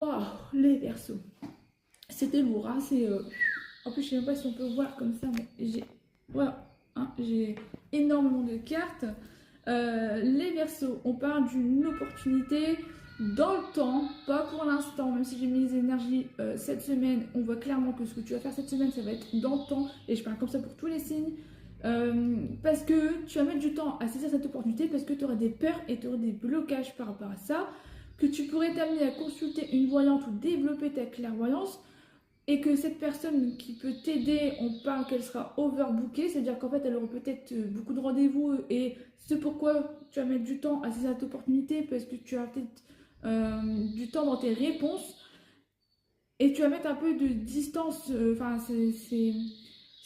Oh, les Verseaux. C'était lourd, hein, en plus, je sais même pas si on peut voir comme ça, mais voilà, hein, j'ai énormément de cartes. Les Verseaux, on parle d'une opportunité dans le temps, pas pour l'instant, même si j'ai mis les énergies cette semaine, on voit clairement que ce que tu vas faire cette semaine, ça va être dans le temps, et je parle comme ça pour tous les signes. Parce que tu vas mettre du temps à saisir cette opportunité, parce que tu auras des peurs et tu auras des blocages par rapport à ça, que tu pourrais t'amener à consulter une voyante ou développer ta clairvoyance, et que cette personne qui peut t'aider, on parle qu'elle sera overbookée, c'est-à-dire qu'en fait elle aura peut-être beaucoup de rendez-vous, et c'est pourquoi tu vas mettre du temps à saisir cette opportunité, parce que tu as peut-être du temps dans tes réponses, et tu vas mettre un peu de distance, enfin c'est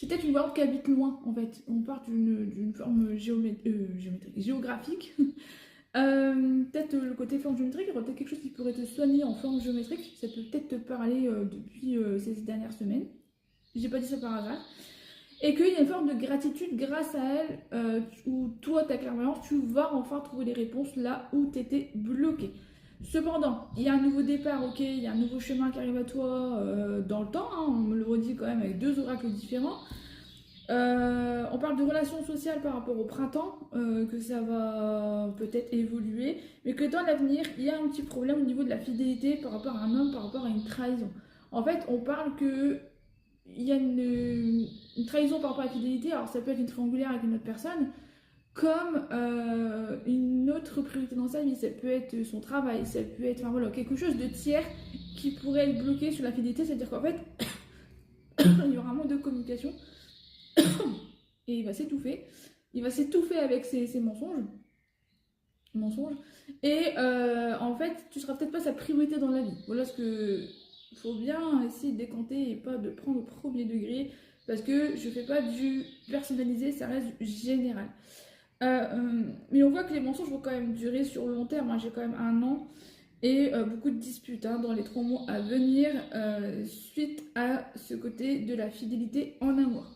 peut-être une voyante qui habite loin en fait, on part d'une forme géométrique, géographique. Peut-être le côté forme géométrique, il y aura peut-être quelque chose qui pourrait te soigner en forme géométrique. Ça peut peut-être te parler depuis ces dernières semaines. J'ai pas dit ça par hasard. Et qu'il y a une forme de gratitude grâce à elle, où toi, ta clairvoyance, tu vas enfin trouver les réponses là où tu étais bloqué. Cependant, il y a un nouveau départ, ok, il y a un nouveau chemin qui arrive à toi dans le temps, hein, on me le redit quand même avec deux oracles différents. On parle de relations sociales par rapport au printemps, que ça va peut-être évoluer, mais que dans l'avenir, il y a un petit problème au niveau de la fidélité par rapport à un homme, par rapport à une trahison. En fait, on parle que il y a une trahison par rapport à la fidélité, alors ça peut être une triangulaire avec une autre personne, comme une autre priorité dans sa vie, ça peut être son travail, ça peut être enfin, voilà, quelque chose de tiers qui pourrait être bloqué sur la fidélité, c'est-à-dire qu'en fait, il y aura un manque de communication et il va s'étouffer. Il va s'étouffer avec ses mensonges. Et en fait, tu seras peut-être pas sa priorité dans la vie. Voilà ce que il faut bien essayer de décanter et pas de prendre au premier degré. Parce que je fais pas du personnalisé, ça reste du général. Mais on voit que les mensonges vont quand même durer sur le long terme, hein. J'ai quand même un an et beaucoup de disputes hein, dans les 3 mois à venir suite à ce côté de la fidélité en amour.